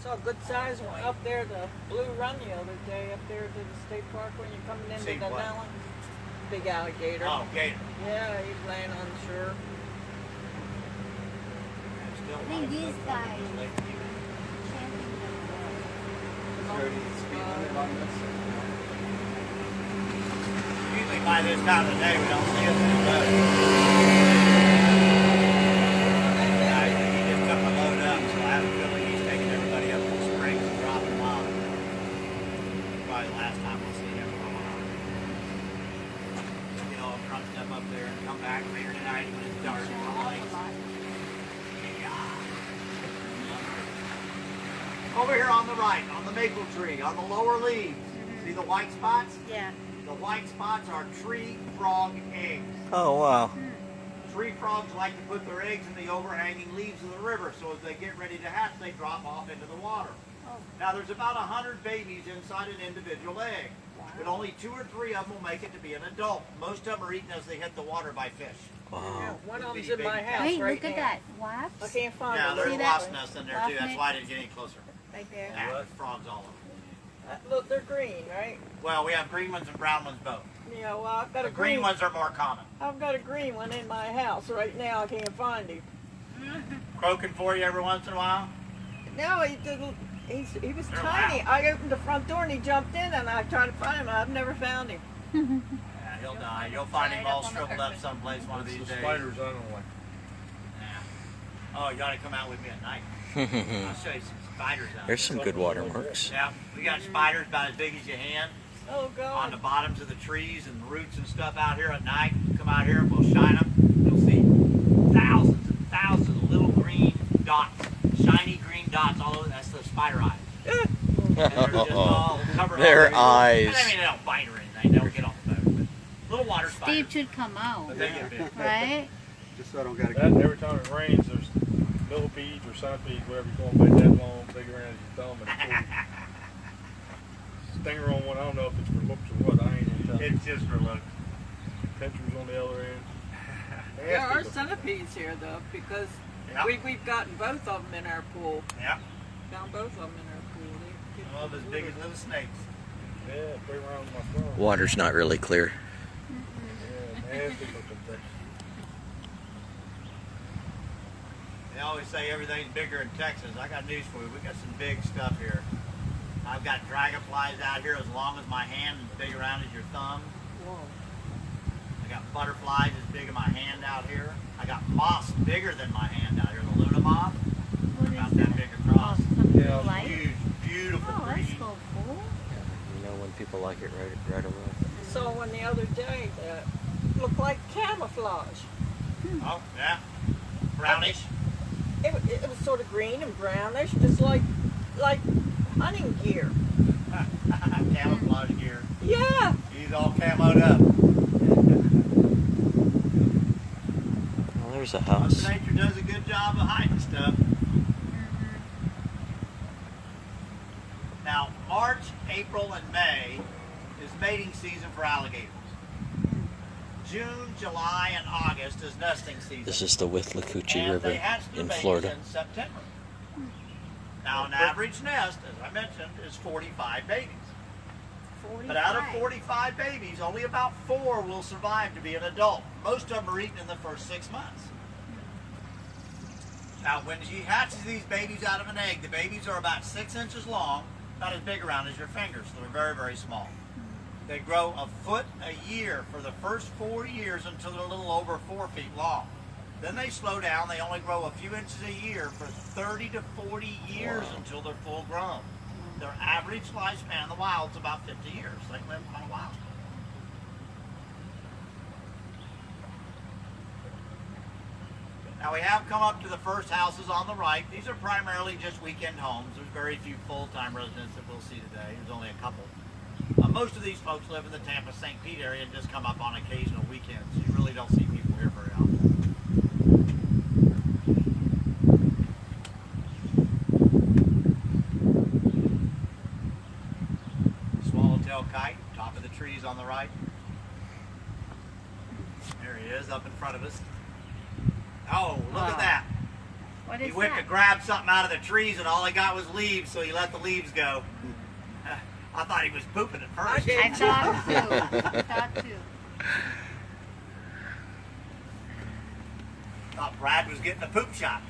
Saw a good size one up there, the Blue Run the other day, up there to the state park when you're coming into the Nellen. Big alligator. Oh, gator. Yeah, he's laying on the shore. I think these guys. Usually by this time of the day we don't see them in the boat. He just took my load up, so I have a feeling he's taking everybody up to the springs and dropping them off. Probably the last time we'll see him for a while. You know, I'll front step up there and come back later tonight when it's dark and light. Over here on the right, on the maple tree, on the lower leaves. See the white spots? Yeah. The white spots are tree frog eggs. Oh, wow. Tree frogs like to put their eggs in the overhanging leaves of the river, so as they get ready to hatch, they drop off into the water. Oh. Now, there's about 100 babies inside an individual egg, but only 2 or 3 of them will make it to be an adult. Most of them are eaten as they hit the water by fish. Yeah, Wow. one of them's in my house Wait, right look at now. that. Wasps? I can't find Yeah, it. there's See that? wasp nests in there too. That's why I didn't get any closer. Right there. Yeah, frogs all over. Look, they're green, right? Well, we have green ones and brown ones both. Yeah, well, I've got The a green ones are more common. I've got a green one in my house right now. I can't find him. Croaking for you every once in a while? No, he didn't. He was They're tiny. loud. I opened the front door and he jumped in, and I tried to find him. I've never found him. Yeah, he'll die. You'll find him all shriveled up someplace one of these days. Spiders, I don't like. Yeah. Oh, you gotta come out with me at night. I'll show you some spiders out There's there. some good watermarks. Yeah, we got spiders about as big as your hand Oh, on God. the bottoms of the trees and the roots and stuff out here at night. Come out here and we'll shine them. You'll see thousands and thousands of little green dots, shiny green dots all over. That's the spider eyes. And they're just all covered Their all over. eyes. And I mean, they don't bite or anything. They'll get off the boat. But little water spiders. Steve should come out. But they get big. Right? Just so I don't gotta. That, every time it rains, there's millipedes or centipedes, whatever you call them, about that long, big around as your thumb, and stinger on one. I don't know if it's for looks or what. I ain't gonna tell. It's just for look. Pinchers on the other end. There are centipedes here, though, because Yeah. we've gotten both of them in our pool. Yeah. Found both of them in our pool. They get Well, as big as little snakes. Yeah, play around with my thumb. Water's not really clear. Yeah, nasty looking thing. They always say everything's bigger in Texas. I got news for you. We got some big stuff here. I've got dragonflies out here as long as my hand and big around as your thumb. Whoa. I got butterflies as big as my hand out here. I got moths bigger than my hand out here. The Luna moth, What about is that that? big across. Something you Yeah. like? Huge, beautiful Oh, that's green. so cool. You know when people like it right away. I saw one the other day that looked like camouflage. Oh, yeah. Brownish. It was sort of green and brownish, just like hunting gear. Camouflage gear. Yeah. He's all camoed up. Well, there's a house. Mother Nature does a good job of hiding stuff. Now, March, April, and May is mating season for alligators. June, July, and August is nesting season. This is the Withlacoochie And River they hatch their in babies Florida. in September. Now, an average nest, as I mentioned, is 45 babies. 45. But out of 45 babies, only about 4 will survive to be an adult. Most of them are eaten in the first 6 months. Now, when she hatches these babies out of an egg, the babies are about 6 inches long, about as big around as your fingers. So they're very, very small. They grow a foot a year for the first 4 years until they're a little over 4 feet long. Then they slow down. They only grow a few inches a year for 30 to 40 years until they're full grown. Their average lifespan in the wild is about 50 years. They live quite a while. Now we have come up to the first houses on the right. These are primarily just weekend homes. There's very few full-time residents that we'll see today. There's only a couple. Most of these folks live in the Tampa-St. Pete area and just come up on occasional weekends. You really don't see people here very often. Swallowtail kite, top of the trees on the right. There he is, up in front of us. Oh, look at that. What He is went to that? grab something out of the trees and all he got was leaves, so he let the leaves go. I thought he was pooping at I first. did. I thought too. I thought too. Thought Brad was getting a poop shot.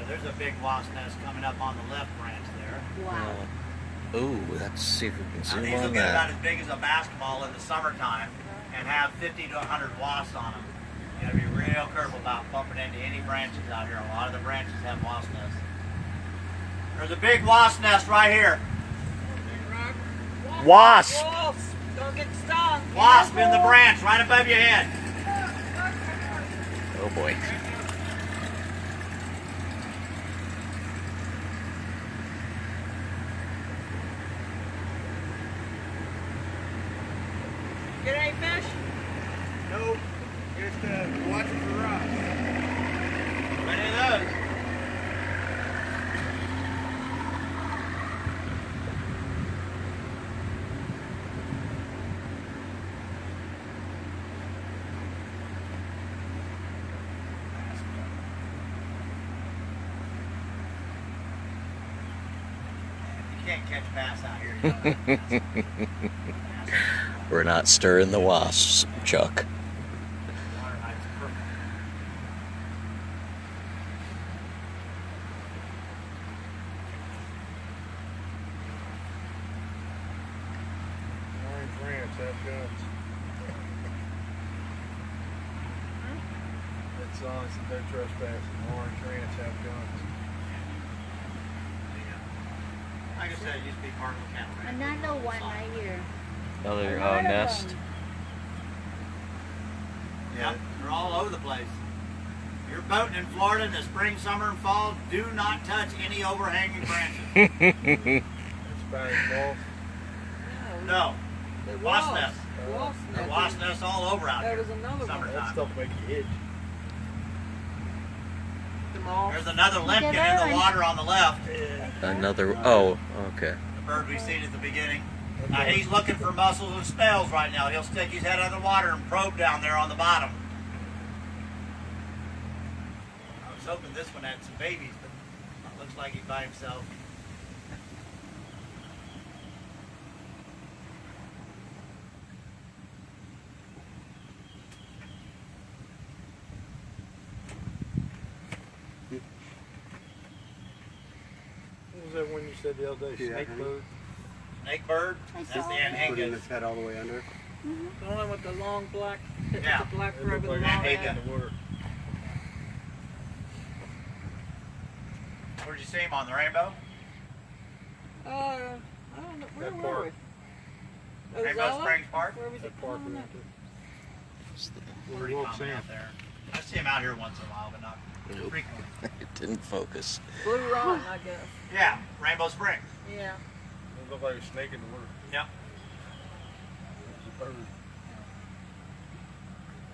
There's a big wasp nest coming up on the left branch there. Wow. Ooh, let's see if we can Now, zoom these will on get about that. as big as a basketball in the summertime and have 50 to 100 wasps on them. You gotta be real careful about bumping into any branches out here. A lot of the branches have wasp nests. There's a big wasp nest right here. Wasp! Wolves, don't get stung. Wasp in the branch right above your head. Oh boy. Get any fish? Nope. Just watching for rocks. Many of those. You can't catch bass out here. You don't have bass. We're not stirring the wasps, Chuck. Water heights perfect. Orange Ranch have guns. It's on, it's no trespassing. Orange Ranch have guns. Like I said, it used to be part of the county. Another one right here. Another A lot of nest. them. Yeah, they're all over the place. If you're boating in Florida in the spring, summer, and fall, do not touch any overhanging branches. It's Spanish moth. No. The Wasp wasp. nest. Wasp There are nest. wasp nests all over out There here. was another one. Summertime. That stuff make you itch. The moth. There's another limpkin in that the one. water on the left. Another. Oh, okay. The bird we seen at the beginning. Now he's looking for mussels and spells right now. He'll stick his head under the water and probe down there on the bottom. I was hoping this one had some babies, but it looks like he's by himself. What was that one you said the other day? Yeah, Snake honey. bird? Snake bird. I That's saw the it. Putting anhingas. its head all the way under. The one with the long black, Yeah. the black It rub looked with the like long a snake head. in the water. Where'd you see him, on the rainbow? I don't know. Where That were park. we? Rainbow Ozella? Springs Park? Where was he That park we coming went up? to. Pretty Wolf common Sam. out there. I see him out here once in a while, but not Nope. frequently. It didn't focus. Blue Ron, I guess. Yeah, Rainbow Springs. Yeah. It looked like a snake in the water. Yep. It was a bird.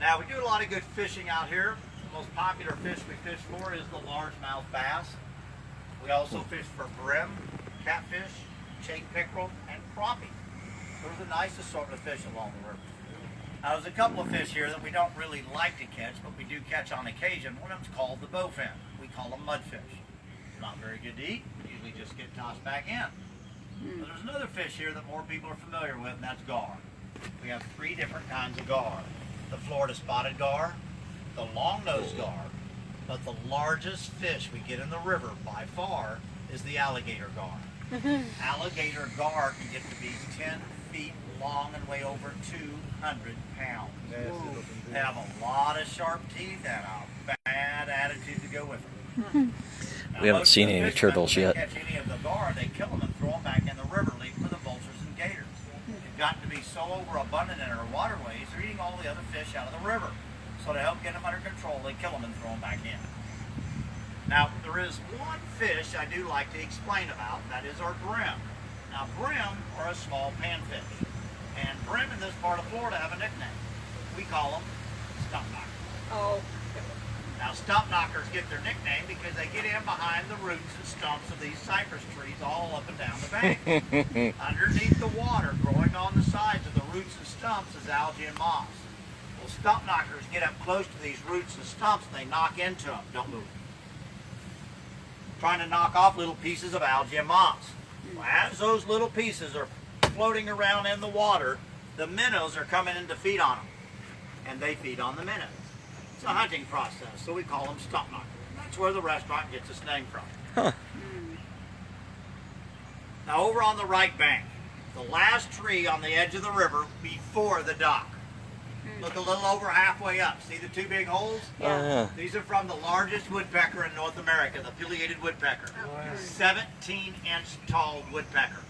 Now, we do a lot of good fishing out here. The most popular fish we fish for is the largemouth bass. We also fish for brim, catfish, shake pickerel, and crappie. Those are a nice assortment of fish along the river. Now, there's a couple of fish here that we don't really like to catch, but we do catch on occasion. One of them's called the bowfin. We call them mudfish. They're not very good to eat. Usually just get tossed back in. But there's another fish here that more people are familiar with, and that's gar. We have three different kinds of gar. The Florida spotted gar, the long-nosed gar, but the largest fish we get in the river by far is the alligator gar. Alligator gar can get to be 10 feet long and weigh over 200 pounds. Nasty looking They dude. have a lot of sharp teeth and a bad attitude to go with them. Now, We haven't most of seen the any fishermen, turtles when yet. they catch any of the gar, they kill them and throw them back in the river, leaving for the vultures and gators. They've gotten to be so abundant in our waterways, they're eating all the other fish out of the river. So to help get them under control, they kill them and throw them back in. Now, there is one fish I do like to explain about, and that is our brim. Now, brim are a small panfish. And brim in this part of Florida have a nickname. We call them stumpknockers. Oh, Now, stumpknockers get their nickname because they get in behind the roots and stumps of these cypress trees all up and down the bank. Underneath the water, growing on the sides of the roots and stumps, is algae and moss. Well, stumpknockers get up close to these roots and stumps and they knock into them. Don't move. Trying to knock off little pieces of algae and moss. Well, as those little pieces are floating around in the water, the minnows are coming in to feed on them. And they feed on the minnows. It's a hunting process, so we call them stumpknockers. That's where the restaurant gets its name from. Huh. Now over on the right bank, the last tree on the edge of the river before the dock. Look a little over halfway up. See the two big holes? Yeah. These are from the largest woodpecker in North America, the pileated woodpecker. 17-inch tall woodpecker.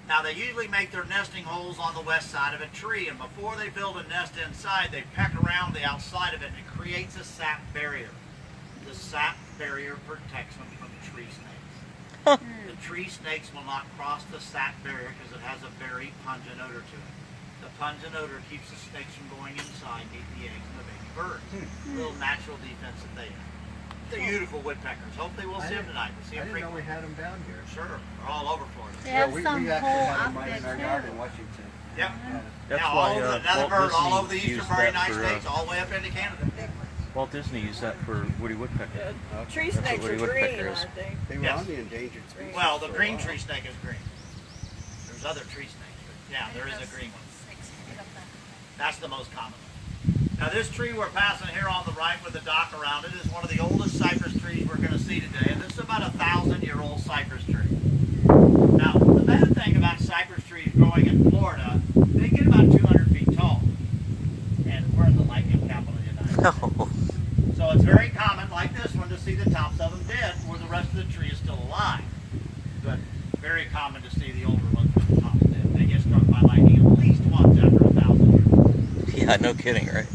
Now they usually make their nesting holes on the west side of a tree, and before they build a nest inside, they peck around the outside of it, and it creates a sap barrier. The sap barrier protects them from tree snakes. The tree snakes will not cross the sap barrier because it has a very pungent odor to it. The pungent odor keeps the snakes from going inside and eating the eggs of the baby birds. A little natural defense that they have. They're beautiful woodpeckers. Hopefully we'll see them tonight. We'll see I them didn't know we frequently. had them down here. Sure, they're all over Florida. They have we some actually whole had them right outfit in our yard too. in Washington. Yep. That's Now, why all over the Walt bird, all Disney over the used eastern very that nice for, states, all the way up into Canada. Walt Disney used that for Woody Woodpecker. tree That's what snakes are Woody green, Woodpecker is. I think. They were Yes. on the endangered species. Well, the for a green while. tree snake is green. There's other tree snakes, but yeah, there is a green one. That's the most common one. Now this tree we're passing here on the right with the dock around it is one of the oldest cypress trees we're going to see today, and this is about a 1,000-year-old cypress tree. Now the bad thing about cypress trees growing in Florida, they get about 200 feet tall, and we're in the lightning capital of the United States. No. So it's very common, like this one, to see the tops of them dead where the rest of the tree is still alive. But very common to see the older ones with the tops dead. They get struck by lightning at least once after 1,000 years. Yeah, no kidding, right?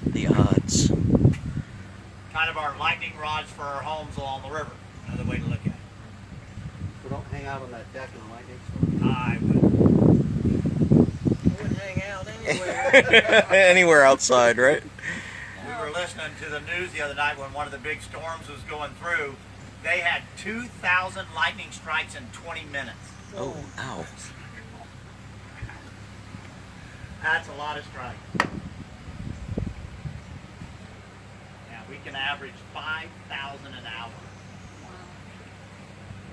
The odds. Kind of our lightning rods for our homes along the river. Another way to look at it. So don't hang out on that deck in the lightning storm. I would. I wouldn't hang out anywhere. Anywhere outside, right? We were listening to the news the other night when one of the big storms was going through. They had 2,000 lightning strikes in 20 minutes. Oh, ow. That's a lot of strikes. Yeah, we can average 5,000 an hour.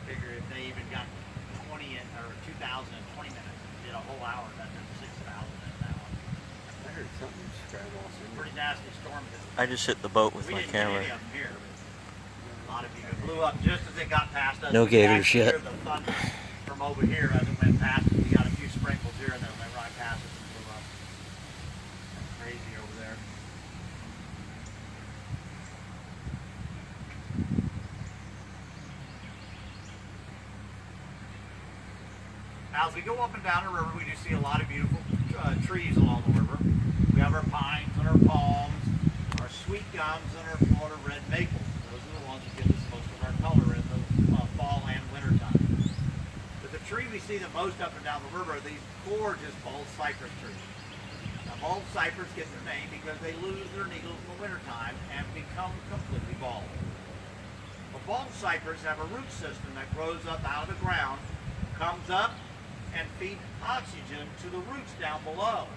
Figure if they even got 20 or 2,000 in 20 minutes, did a whole hour, that's 6,000 an hour. I heard something scramble. Pretty nasty storm. I just hit the boat with We my didn't get camera. any of them here, but a lot of you. It blew up just as it got past us. No We could gators actually yet. hear the thunder from over here as it went past us. We got a few sprinkles here and then it went right past us and blew up. That's crazy over there. Now, as we go up and down the river, we do see a lot of beautiful trees along the river. We have our pines and our palms, our sweet gums, and our Florida red maples. Those are the ones that give us most of our color in the fall and winter time. But the tree we see the most up and down the river are these gorgeous bald cypress trees. Now, bald cypress get their name because they lose their needles in the wintertime and become completely bald. But bald cypress have a root system that grows up out of the ground, comes up, and feed oxygen to the roots down below,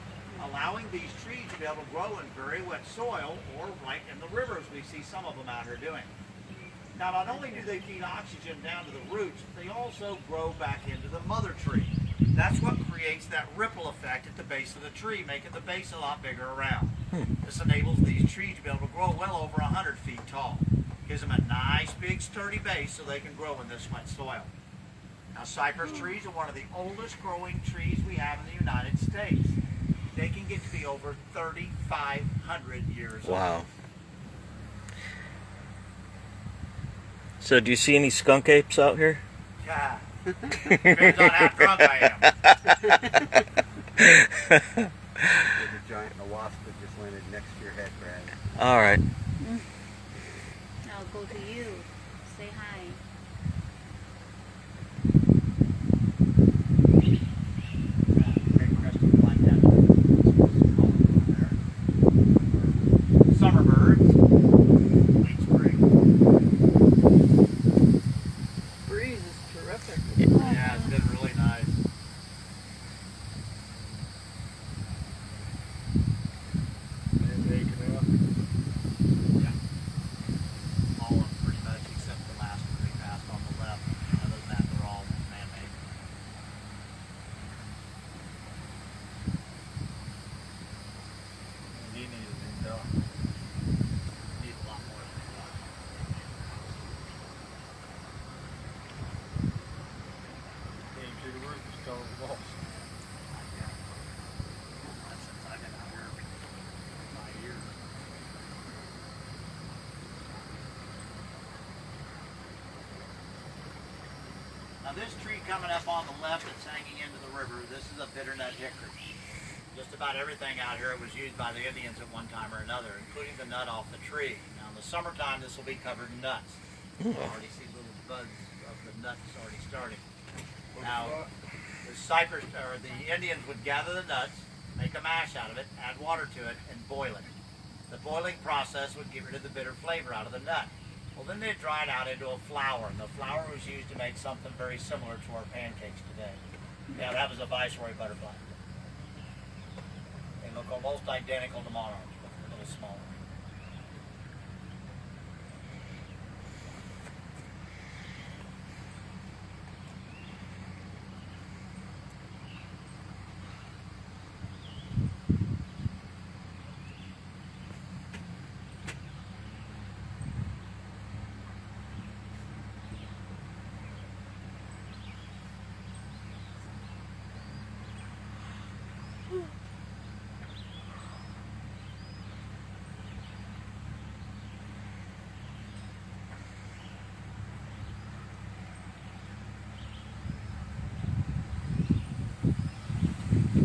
allowing these trees to be able to grow in very wet soil or right in the rivers we see some of them out here doing. Now, not only do they feed oxygen down to the roots, they also grow back into the mother tree. That's what creates that ripple effect at the base of the tree, making the base a lot bigger around. This enables these trees to be able to grow well over 100 feet tall. Gives them a nice big sturdy base so they can grow in this wet soil. Now, cypress trees are one of the oldest growing trees we have in the United States. They can get to be over 3,500 years old. Wow. So do you see any skunk apes out here? Yeah, Depends on how drunk I am. There's a giant wasp that just landed next to your head, Brad. All right. I'll go to you. Say hi. Great crested black-capped there. Summer birds. Late spring. Breeze is terrific. Yeah, it's been really nice. And they can Yeah. All of them pretty much, except the last one we passed on the left. Other than that, they're all man-made. he needed to done. Need a lot more than they thought. Came to the roof, was calling the boss. That's since I've been out here 5 years. Now this tree coming up on the left that's hanging into the river, this is a bitternut hickory. Just about everything out here was used by the Indians at one time or another, including the nut off the tree. Now in the summertime this will be covered in nuts. You already see little buds of the nuts already starting. Now the cypress or the Indians would gather the nuts, make a mash out of it, add water to it, and boil it. The boiling process would get rid of the bitter flavor out of the nut. Well, then they dry it out into a flour, and the flour was used to make something very similar to our pancakes today. Yeah, that was a Viceroy butterfly. They look almost identical to monarchs, but they're a little smaller.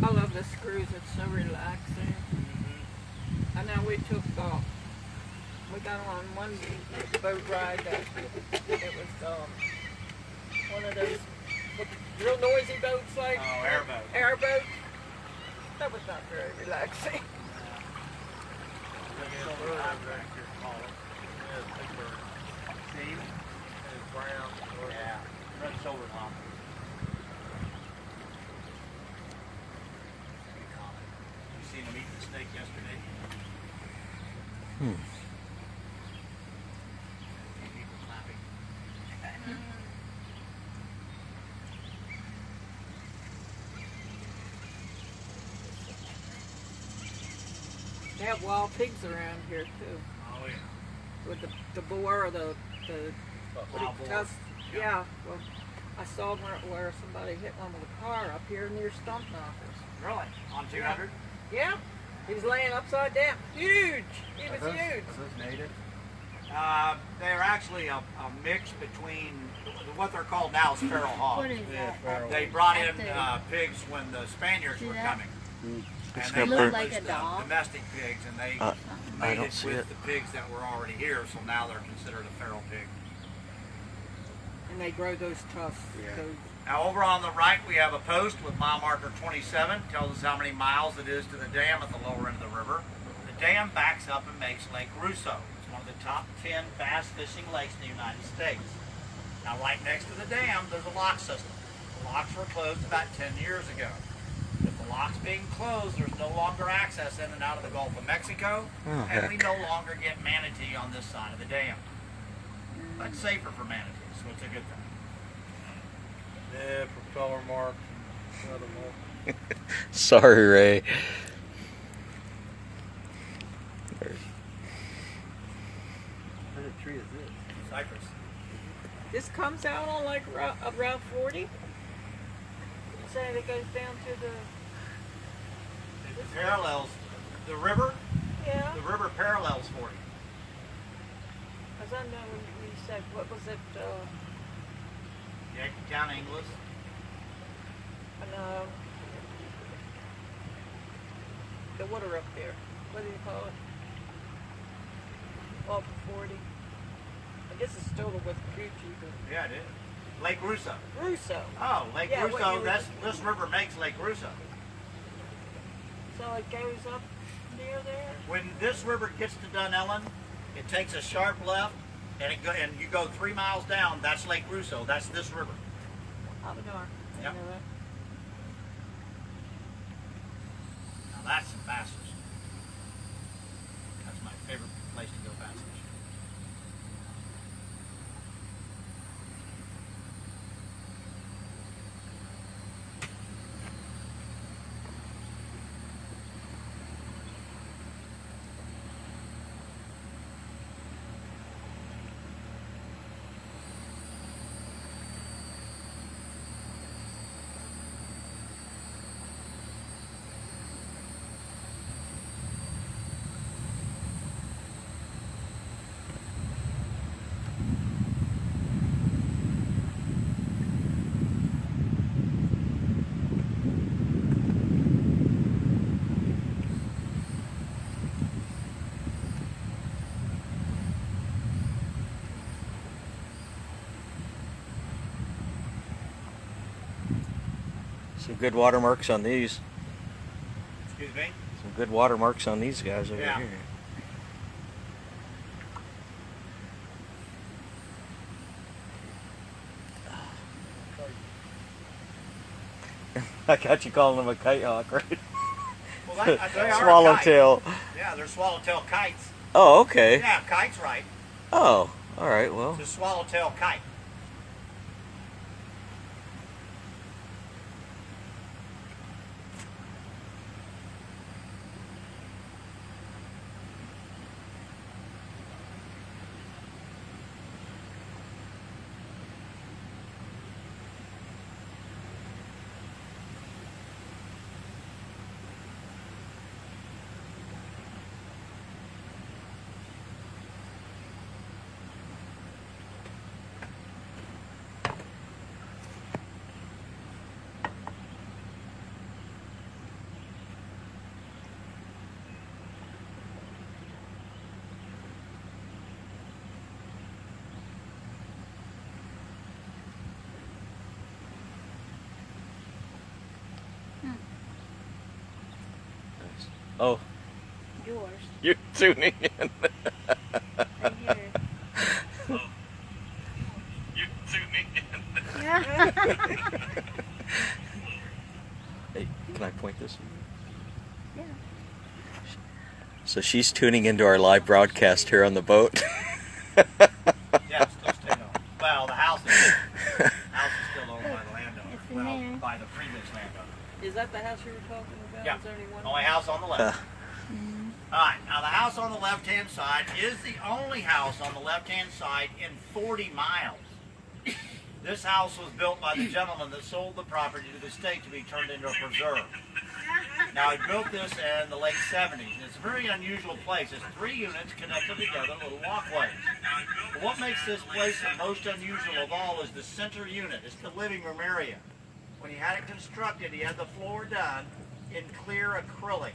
I love this cruise. It's so relaxing. I know we took we got on one boat ride that it was one of those real noisy boats like Oh, airboat. airboat. That was not very relaxing. See? It's brown. Yeah. Red-shouldered hawk. You seen them eat the snake yesterday? People clapping. They have wild pigs around here too. Oh yeah. With the boar or the Wild boar. tusk. Yeah. Well, I saw where somebody hit one with a car up here near Stumpknockers. Really? On 200? Yeah. He was laying upside down. Huge. He was huge. Are those native? They're actually a mix between what they're called now is feral hogs. What is that? feral. They brought in After- pigs when the Spaniards See were that? coming. It's And they gonna look brought like a the dog. domestic pigs and they I made don't it see with it. the pigs that were already here, so now they're considered a feral pig. And they grow those tusks. Yeah. Those, Now over on the right we have a post with mile marker 27, tells us how many miles it is to the dam at the lower end of the river. The dam backs up and makes Lake Russo. It's one of the top 10 bass fishing lakes in the United States. Now right next to the dam there's a lock system. The locks were closed about 10 years ago. With the locks being closed, there's no longer access in and out of the Gulf of Mexico, Oh, and we heck. no longer get manatee on this side of the dam. That's safer for manatees, so it's a good thing. Yeah, propeller marks and other marks. Sorry, Ray. What kind of tree is this? Cypress. this comes out on like Route 40. You saying it goes down to the It parallels the river. yeah? The river parallels 40. As I know when you said what was it? Yankeetown, Inglis. And the water up there. What do you call it? Off of 40. I guess it's still the Withlacoochie, but Yeah, it is. Lake Russo. Russo. Oh, Lake Yeah, what Russo. you were- This river makes Lake Russo. So it goes up near there. When this river gets to Dunellen, it takes a sharp left, and and you go 3 miles down. That's Lake Russo. That's this river. Up north. Yep. You know that? Now that's some bass fishing. That's my favorite place to go bass fishing. Some good watermarks on these. Excuse me? Some good watermarks on these guys over Yeah. here. I got you calling them a kite hawk, right? Well, they are a kite. Swallowtail. Yeah, they're swallowtail kites. Oh, okay. Yeah, kite's right. Oh, all right. Well, It's a swallowtail kite. oh, Yours. you're tuning in. I hear it. You're tuning in. Yeah. Hey, can I point this? Yeah. So she's tuning into our live broadcast here on the boat. Yeah, it's still staying on. Well, the house is still owned by the landowner. It's in Well, there. by the previous landowner. Is that the house you were talking about? Yeah. Is there only one? Only house on the left. Mm-hmm. Alright, now the house on the left-hand side is the only house on the left-hand side in 40 miles. This house was built by the gentleman that sold the property to the state to be turned into a preserve. Now, he built this in the late 70s, and it's a very unusual place. It's 3 units connected together, little walkways. But what makes this place the most unusual of all is the center unit. It's the living room area. When he had it constructed, he had the floor done in clear acrylic.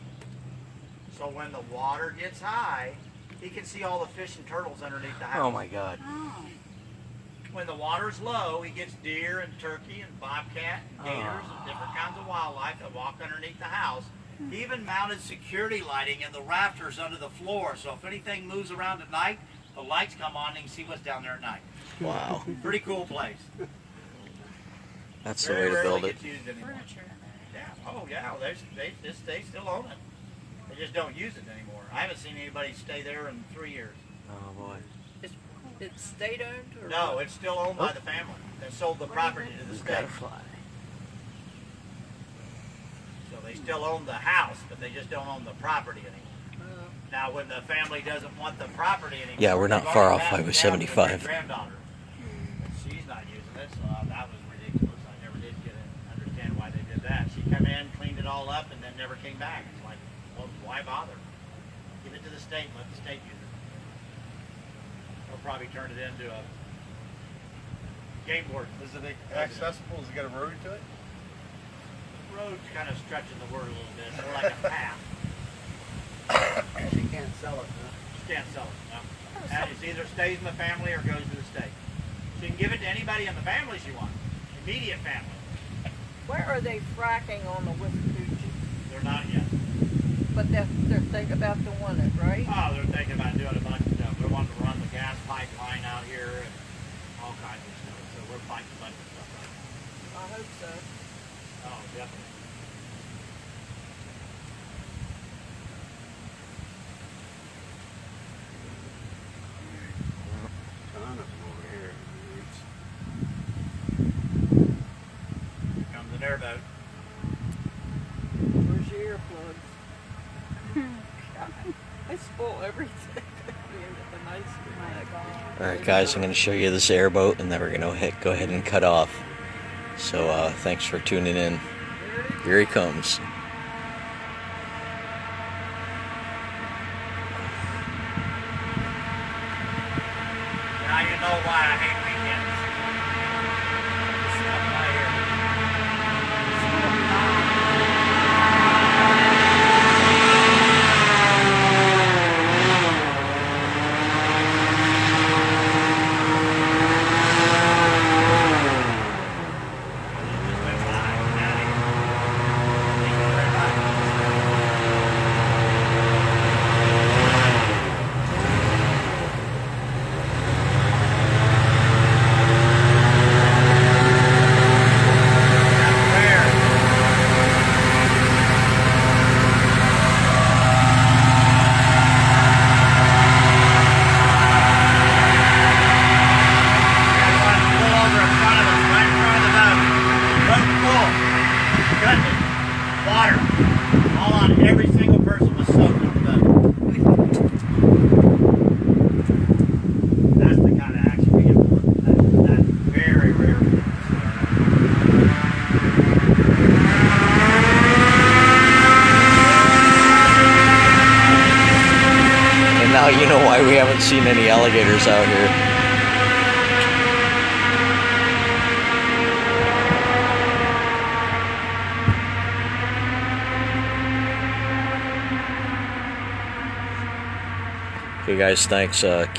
So when the water gets high, he can see all the fish and turtles underneath the house. Oh my God. Oh. When the water's low, he gets deer and turkey and bobcat and gators and different kinds of wildlife that walk underneath the house. He even mounted security lighting in the rafters under the floor, so if anything moves around at night, the lights come on and you can see what's down there at night. Wow. Pretty cool place. That's the Very way to build rarely it. gets used anymore. Furniture in there. Yeah. Oh yeah. They still own it. They just don't use it anymore. I haven't seen anybody stay there in 3 years. Oh boy. It's state owned or No, what? it's still owned by the family. They sold the property to the state. Gotta fly. So they still own the house, but they just don't own the property anymore. Oh. Now, when the family doesn't want the property anymore, Yeah, we're not they've far already off passed Highway it down to 75. their granddaughter. She's not using it, so that was ridiculous. I never did understand why they did that. She came in, cleaned it all up, and then never came back. It's like, well, why bother? Give it to the state and let the state use it. They'll probably turn it into a Skateboard. Is it accessible? Has it got a road to it? Road's kind of stretching the word a little bit. More like a path. She can't sell it, huh? She can't sell it. No. And it either stays in the family or goes to the state. She can give it to anybody in the family she wants. Immediate family. Where are they fracking on the Withlacoochie? They're not yet. But they're thinking about doing it, right? Oh, they're thinking about doing a bunch of stuff. They're wanting to run the gas pipeline out here and all kinds of stuff. So we're fighting a bunch of stuff out there. I hope so. Oh, definitely. Ton of them over here. Here comes an airboat. Where's your earplugs? God, I spoil everything. The nice All right, guys, I'm going to show you this airboat, and then we're going to go ahead and cut off. So thanks for tuning in. Here he comes. Now you know why I hate weekends. Stuff right here. Just went by. Howdy. Thank you very much. Every single person was soaked in the boat. That's the kind of action we get for. That's very rare. And now you know why we haven't seen any alligators out here. Okay, guys, thanks. Keep